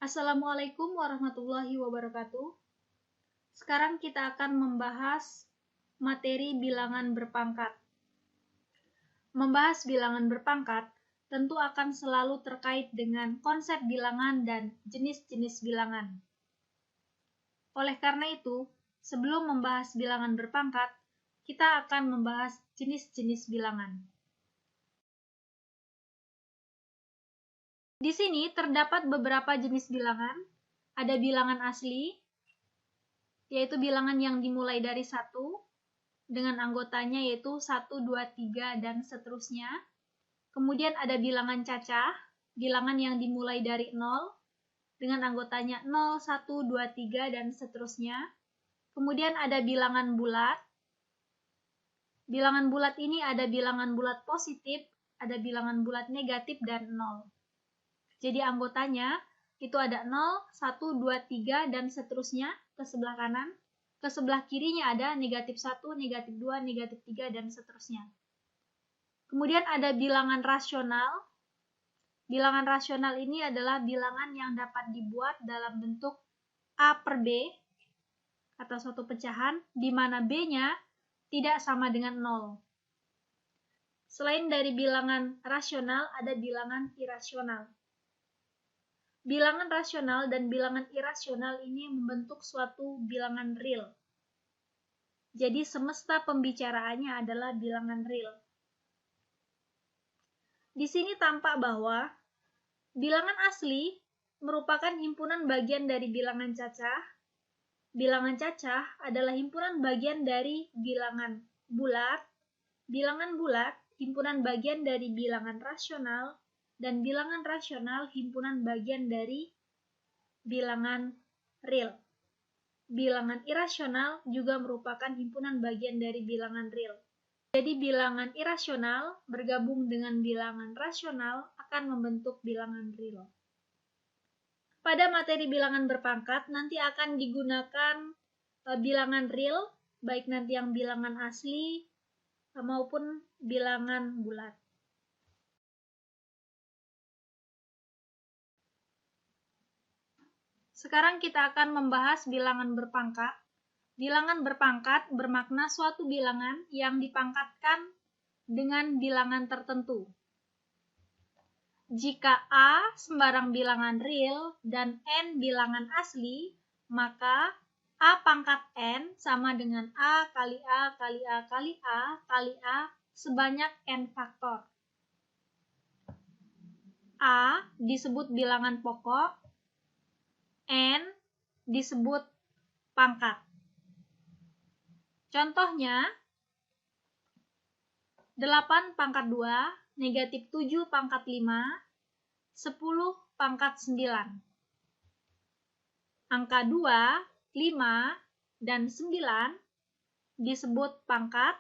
Assalamualaikum warahmatullahi wabarakatuh. Sekarang kita akan membahas materi bilangan berpangkat. Membahas bilangan berpangkat tentu akan selalu terkait dengan konsep bilangan dan jenis-jenis bilangan. Oleh karena itu, sebelum membahas bilangan berpangkat, kita akan membahas jenis-jenis bilangan. Di sini terdapat beberapa jenis bilangan. Ada bilangan asli, yaitu bilangan yang dimulai dari 1, dengan anggotanya yaitu 1, 2, 3, dan seterusnya. Kemudian ada bilangan cacah, bilangan yang dimulai dari 0, dengan anggotanya 0, 1, 2, 3, dan seterusnya. Kemudian ada bilangan bulat. Bilangan bulat ini ada bilangan bulat positif, ada bilangan bulat negatif, dan 0. Jadi anggotanya itu ada 0, 1, 2, 3, dan seterusnya ke sebelah kanan. Ke sebelah kirinya ada negatif 1, negatif 2, negatif 3, dan seterusnya. Kemudian ada bilangan rasional. Bilangan rasional ini adalah bilangan yang dapat dibuat dalam bentuk A per B, atau suatu pecahan, di mana B-nya tidak sama dengan 0. Selain dari bilangan rasional, ada bilangan irasional. Bilangan rasional dan bilangan irasional ini membentuk suatu bilangan real. Jadi semesta pembicaraannya adalah bilangan real. Di sini tampak bahwa bilangan asli merupakan himpunan bagian dari bilangan cacah. Bilangan cacah adalah himpunan bagian dari bilangan bulat. Bilangan bulat himpunan bagian dari bilangan rasional. Dan bilangan rasional himpunan bagian dari bilangan real. Bilangan irasional juga merupakan himpunan bagian dari bilangan real. Jadi bilangan irasional bergabung dengan bilangan rasional akan membentuk bilangan real. Pada materi bilangan berpangkat nanti akan digunakan bilangan real, baik nanti yang bilangan asli maupun bilangan bulat. Sekarang kita akan membahas bilangan berpangkat. Bilangan berpangkat bermakna suatu bilangan yang dipangkatkan dengan bilangan tertentu. Jika A sembarang bilangan real dan N bilangan asli, maka A pangkat N sama dengan A kali A kali A kali A kali A sebanyak N faktor. A disebut bilangan pokok, N disebut pangkat. Contohnya, 8 pangkat 2, negatif 7 pangkat 5, 10 pangkat 9. Angka 2, 5, dan 9 disebut pangkat.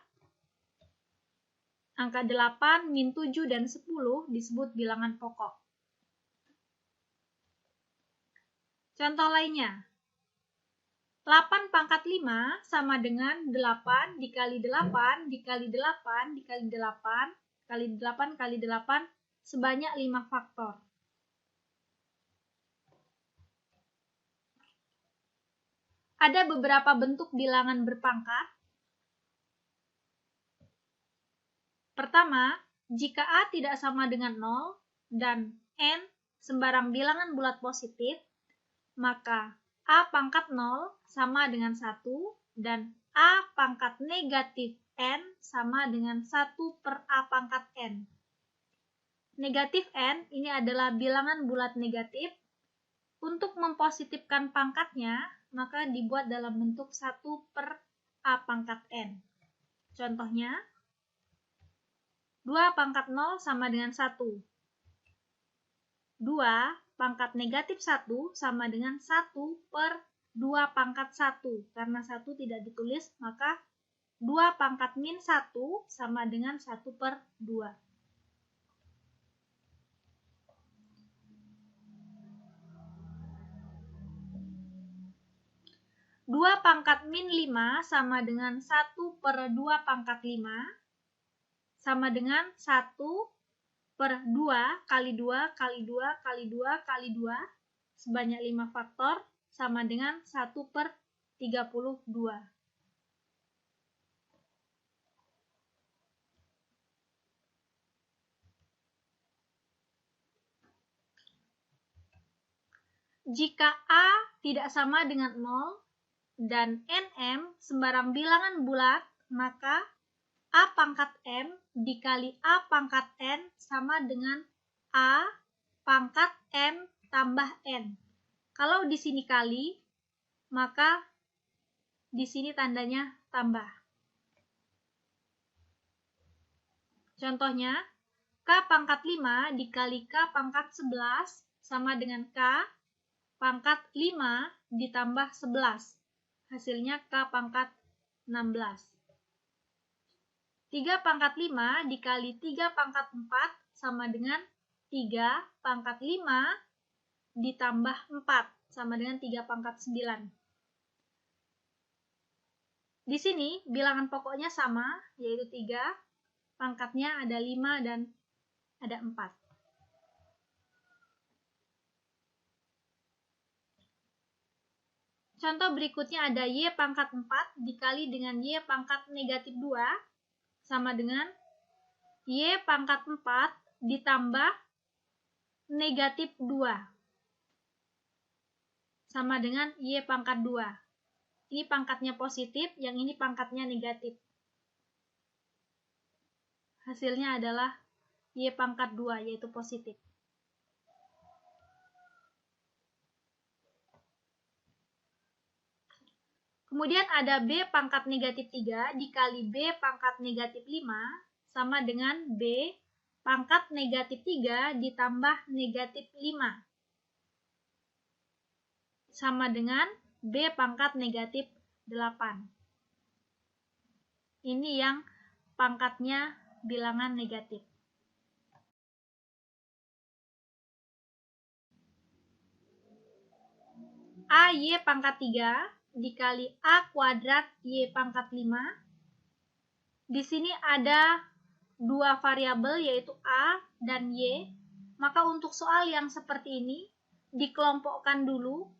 Angka 8, min 7, dan 10 disebut bilangan pokok. Contoh lainnya, 8 pangkat 5 sama dengan 8 dikali 8 dikali 8 dikali 8 kali 8 kali 8 sebanyak 5 faktor. Ada beberapa bentuk bilangan berpangkat. Pertama, jika A tidak sama dengan 0 dan N sembarang bilangan bulat positif, maka A pangkat 0 sama dengan 1 dan A pangkat negatif N sama dengan 1 per A pangkat N. Negatif N ini adalah bilangan bulat negatif. Untuk mempositifkan pangkatnya, maka dibuat dalam bentuk 1 per A pangkat N. Contohnya, 2 pangkat 0 sama dengan 1. 2 pangkat negatif 1 sama dengan 1 per 2 pangkat 1. Karena 1 tidak ditulis, maka 2 pangkat min 1 sama dengan 1 per 2. 2 pangkat min 5 sama dengan 1 per 2 pangkat 5 sama dengan 1 per 2 kali 2 kali 2 kali 2 kali 2 sebanyak 5 faktor sama dengan 1/32. Jika A tidak sama dengan 0 dan Nm sembarang bilangan bulat, maka A pangkat M dikali A pangkat N sama dengan A pangkat M tambah N. Kalau di sini kali, maka di sini tandanya tambah. Contohnya, K pangkat 5 dikali K pangkat 11 sama dengan K pangkat 5 ditambah 11. Hasilnya K pangkat 16. 3 pangkat 5 dikali 3 pangkat 4 sama dengan 3 pangkat 5 ditambah 4 sama dengan 3 pangkat 9. Di sini bilangan pokoknya sama, yaitu 3, pangkatnya ada 5 dan ada 4. Contoh berikutnya ada Y pangkat 4 dikali dengan Y pangkat negatif 2 sama dengan Y pangkat 4 ditambah negatif 2 sama dengan Y pangkat 2. Ini pangkatnya positif, yang ini pangkatnya negatif. Hasilnya adalah Y pangkat 2, yaitu positif. Kemudian ada B pangkat negatif 3 dikali B pangkat negatif 5 sama dengan B pangkat negatif 3 ditambah negatif 5 sama dengan B pangkat negatif 8. Ini yang pangkatnya bilangan negatif. AY pangkat 3 dikali A kuadrat Y pangkat 5. Di sini ada dua variabel yaitu A dan Y. Maka untuk soal yang seperti ini dikelompokkan dulu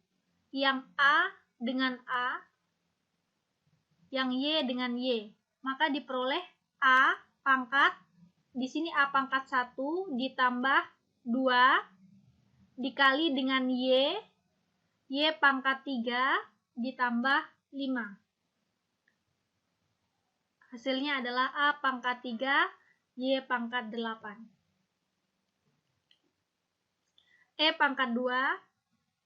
yang A dengan A, yang Y dengan Y. Maka diperoleh A pangkat, di sini A pangkat 1 ditambah 2 dikali dengan Y pangkat 3 ditambah 5. Hasilnya adalah A pangkat 3, Y pangkat 8. E pangkat 2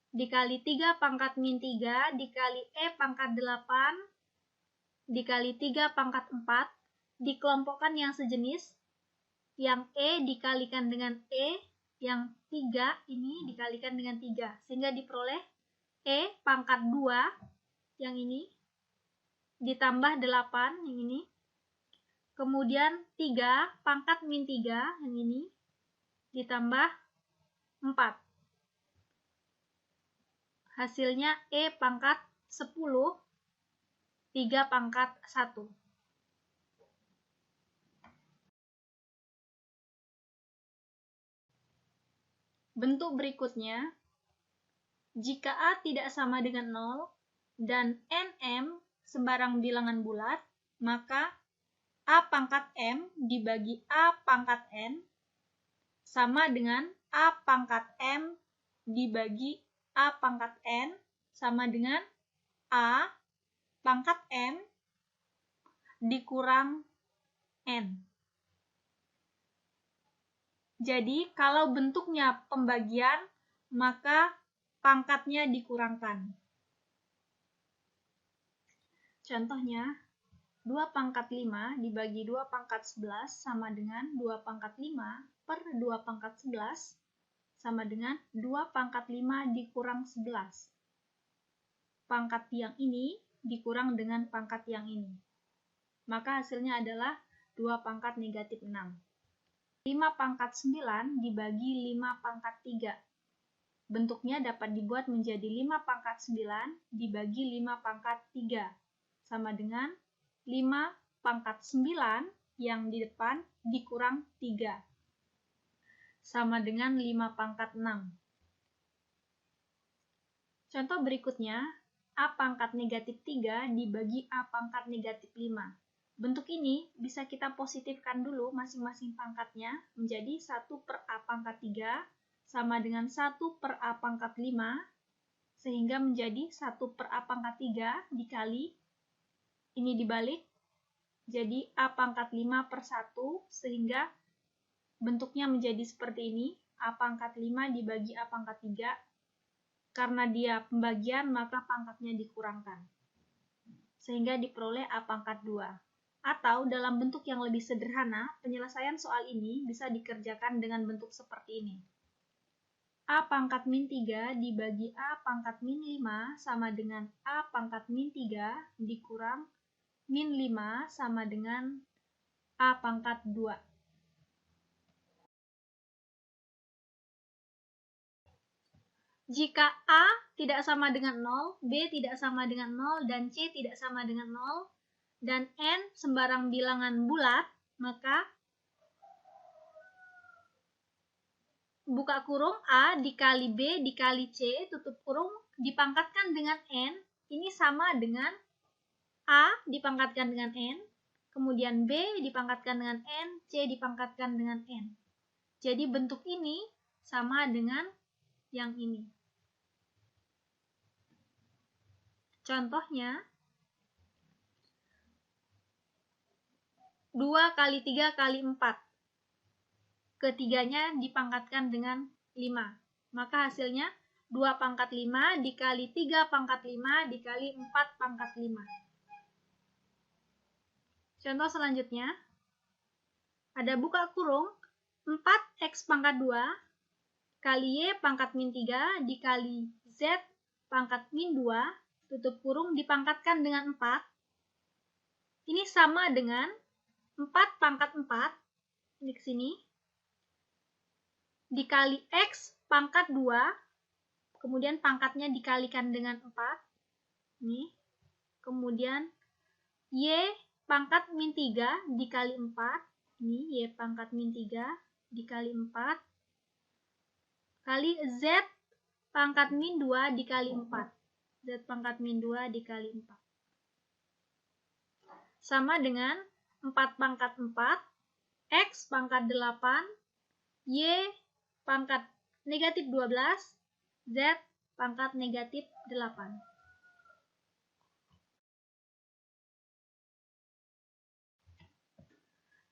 dikali 3 pangkat min 3 dikali E pangkat 8 dikali 3 pangkat 4 dikelompokkan yang sejenis. Yang E dikalikan dengan E, yang 3 ini dikalikan dengan 3. Sehingga diperoleh E pangkat 2 yang ini ditambah 8 yang ini. Kemudian 3 pangkat min 3 yang ini ditambah 4. Hasilnya E pangkat 10, 3 pangkat 1. Bentuk berikutnya, jika A tidak sama dengan 0 dan Nm sembarang bilangan bulat, maka A pangkat M dibagi A pangkat N sama dengan A pangkat M dibagi A pangkat N sama dengan A pangkat M dikurang N. Jadi, kalau bentuknya pembagian, maka pangkatnya dikurangkan. Contohnya, 2 pangkat 5 dibagi 2 pangkat 11 sama dengan 2 pangkat 5 per 2 pangkat 11 sama dengan 2 pangkat 5 dikurang 11. Pangkat yang ini dikurang dengan pangkat yang ini. Maka hasilnya adalah 2 pangkat negatif 6. 5 pangkat 9 dibagi 5 pangkat 3. Bentuknya dapat dibuat menjadi 5 pangkat 9 dibagi 5 pangkat 3. Sama dengan 5 pangkat 9 yang di depan dikurang 3. Sama dengan 5 pangkat 6. Contoh berikutnya, A pangkat negatif 3 dibagi A pangkat negatif 5. Bentuk ini bisa kita positifkan dulu masing-masing pangkatnya menjadi 1 per A pangkat 3 sama dengan 1 per A pangkat 5, sehingga menjadi 1 per A pangkat 3 dikali, ini dibalik, jadi A pangkat 5 per 1, sehingga bentuknya menjadi seperti ini, A pangkat 5 dibagi A pangkat 3, karena dia pembagian maka pangkatnya dikurangkan, sehingga diperoleh A pangkat 2. Atau dalam bentuk yang lebih sederhana, penyelesaian soal ini bisa dikerjakan dengan bentuk seperti ini. A pangkat min 3 dibagi A pangkat min 5 sama dengan A pangkat min 3 dikurang min 5 sama dengan A pangkat 2. Jika A tidak sama dengan 0, B tidak sama dengan 0, dan C tidak sama dengan 0, dan N sembarang bilangan bulat, maka buka kurung A dikali B dikali C, tutup kurung, dipangkatkan dengan N, ini sama dengan A dipangkatkan dengan N, kemudian B dipangkatkan dengan N, C dipangkatkan dengan N. Jadi bentuk ini sama dengan yang ini. Contohnya, 2 kali 3 kali 4. Ketiganya dipangkatkan dengan 5. Maka hasilnya 2 pangkat 5 dikali 3 pangkat 5 dikali 4 pangkat 5. Contoh selanjutnya, ada buka kurung 4x pangkat 2 kali y pangkat min 3 dikali z pangkat min 2, tutup kurung, dipangkatkan dengan 4. Ini sama dengan 4 pangkat 4, ini ke sini, dikali x pangkat 2, kemudian pangkatnya dikalikan dengan 4, ini, kemudian y pangkat min 3 dikali 4, ini y pangkat min 3 dikali 4, kali z pangkat min 2 dikali 4, z pangkat min 2 dikali 4. Sama dengan 4 pangkat 4, x pangkat 8, y pangkat negatif 12, z pangkat negatif 8.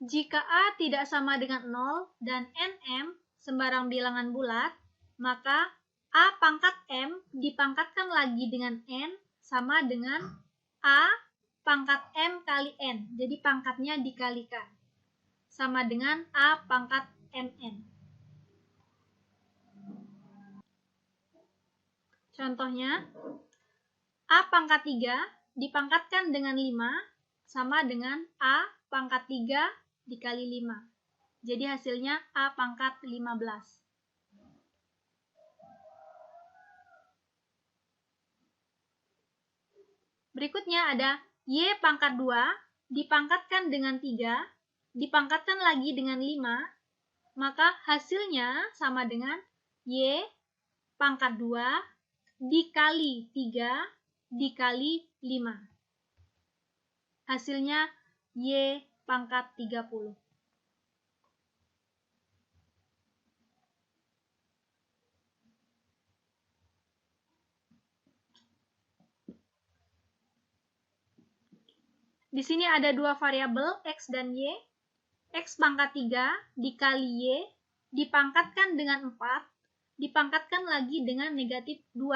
Jika A tidak sama dengan 0 dan nm sembarang bilangan bulat, maka A pangkat m dipangkatkan lagi dengan n sama dengan A pangkat m kali n. Jadi pangkatnya dikalikan. Sama dengan A pangkat mn. Contohnya, A pangkat 3 dipangkatkan dengan 5 sama dengan A pangkat 3 dikali 5. Jadi hasilnya A pangkat 15. Berikutnya ada Y pangkat 2 dipangkatkan dengan 3, dipangkatkan lagi dengan 5, maka hasilnya sama dengan Y pangkat 2 dikali 3 dikali 5. Hasilnya Y pangkat 30. Di sini ada dua variabel X dan Y. X pangkat 3 dikali Y dipangkatkan dengan 4, dipangkatkan lagi dengan negatif 2.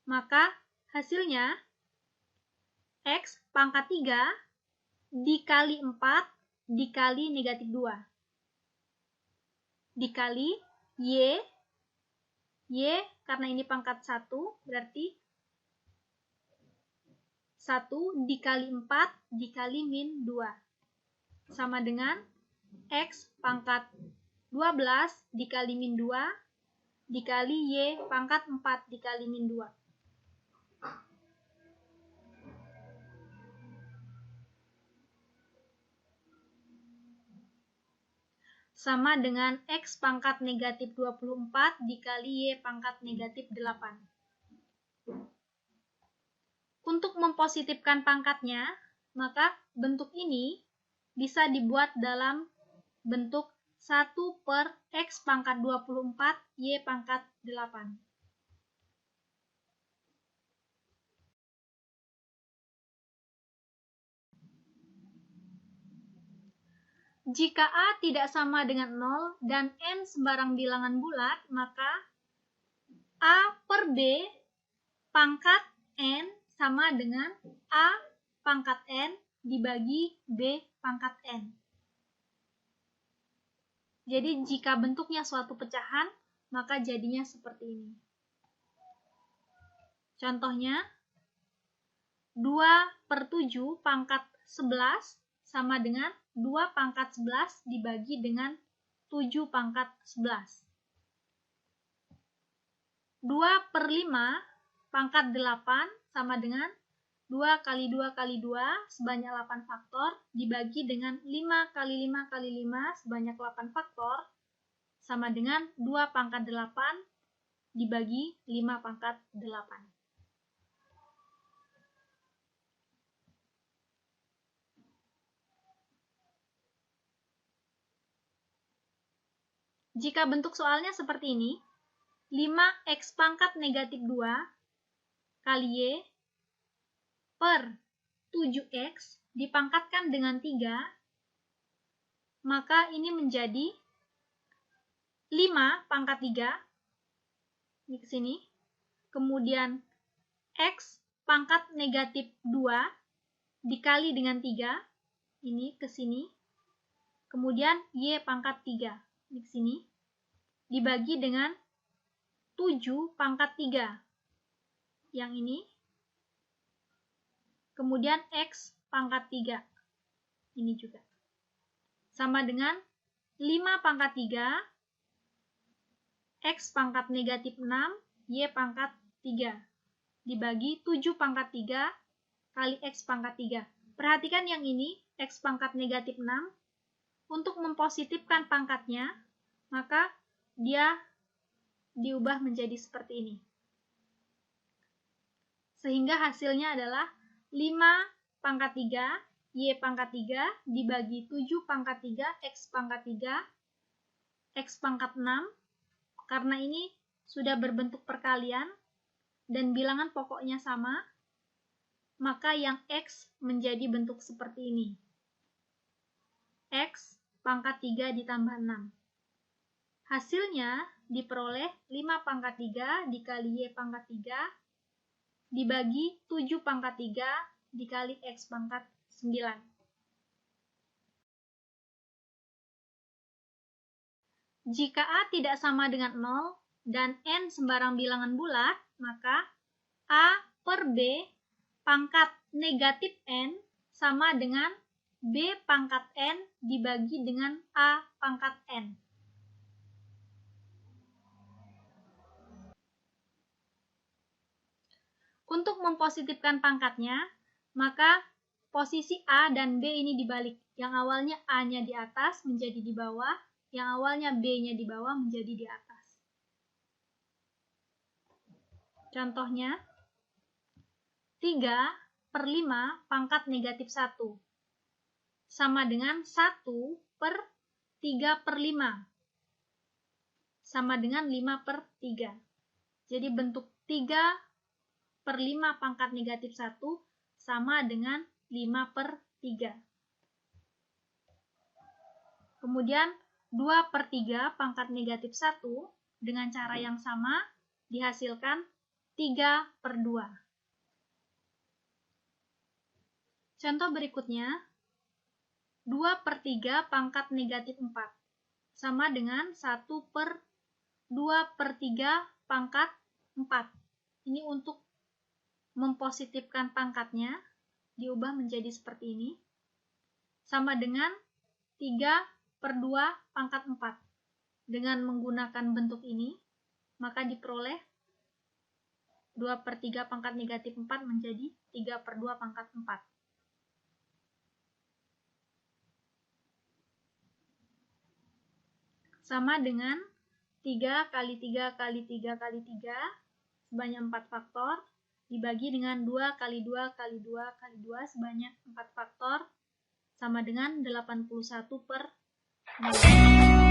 Maka hasilnya X pangkat 3 dikali 4 dikali negatif 2. Dikali Y karena ini pangkat 1 berarti 1 dikali 4 dikali min 2. Sama dengan X pangkat 12 dikali min 2 dikali Y pangkat 4 dikali min 2. Sama dengan X pangkat negatif 24 dikali Y pangkat negatif 8. Untuk mempositifkan pangkatnya, maka bentuk ini bisa dibuat dalam bentuk 1 per X pangkat 24 Y pangkat 8. Jika A tidak sama dengan 0 dan N sembarang bilangan bulat, maka A per B pangkat N sama dengan A pangkat N dibagi B pangkat N. Jadi jika bentuknya suatu pecahan, maka jadinya seperti ini. Contohnya, 2 per 7 pangkat 11 sama dengan 2 pangkat 11 dibagi dengan 7 pangkat 11. 2 per 5 pangkat 8 sama dengan 2 kali 2 kali 2 sebanyak 8 faktor dibagi dengan 5 kali 5 kali 5 sebanyak 8 faktor sama dengan 2 pangkat 8 dibagi 5 pangkat 8. Jika bentuk soalnya seperti ini, 5x pangkat negatif 2 kali Y per 7x dipangkatkan dengan 3, maka ini menjadi 5 pangkat 3, ini ke sini, kemudian x pangkat negatif 2 dikali dengan 3, ini ke sini, kemudian Y pangkat 3, ini ke sini, dibagi dengan 7 pangkat 3, yang ini, kemudian X pangkat 3, ini juga. Sama dengan 5 pangkat 3, X pangkat negatif 6, Y pangkat 3, dibagi 7 pangkat 3 kali X pangkat 3. Perhatikan yang ini, X pangkat negatif 6, untuk mempositifkan pangkatnya, maka dia diubah menjadi seperti ini. Sehingga hasilnya adalah 5 pangkat 3, Y pangkat 3, dibagi 7 pangkat 3, X pangkat 3, X pangkat 6, karena ini sudah berbentuk perkalian, dan bilangan pokoknya sama, maka yang X menjadi bentuk seperti ini. X pangkat 3 ditambah 6. Hasilnya diperoleh 5 pangkat 3 dikali Y pangkat 3, dibagi 7 pangkat 3 dikali X pangkat 9. Jika A tidak sama dengan 0 dan N sembarang bilangan bulat, maka A per B pangkat negatif N sama dengan B pangkat N dibagi dengan A pangkat N. Untuk mempositifkan pangkatnya, maka posisi A dan B ini dibalik. Yang awalnya A-nya di atas menjadi di bawah, yang awalnya B-nya di bawah menjadi di atas. Contohnya, 3 per 5 pangkat negatif 1 sama dengan 1 per 3 per 5 sama dengan 5 per 3. Jadi bentuk 3 per 5 pangkat negatif 1 sama dengan 5 per 3. Kemudian 2 per 3 pangkat negatif 1 dengan cara yang sama dihasilkan 3 per 2. Contoh berikutnya, 2 per 3 pangkat negatif 4 sama dengan 1 per 2 per 3 pangkat 4. Ini untuk mempositifkan pangkatnya, diubah menjadi seperti ini, sama dengan 3 per 2 pangkat 4. Dengan menggunakan bentuk ini, maka diperoleh 2 per 3 pangkat negatif 4 menjadi 3 per 2 pangkat 4. Sama dengan 3 kali 3 kali 3 kali 3 sebanyak 4 faktor dibagi dengan 2 kali 2 kali 2 kali 2 sebanyak 4 faktor sama dengan 81/nol.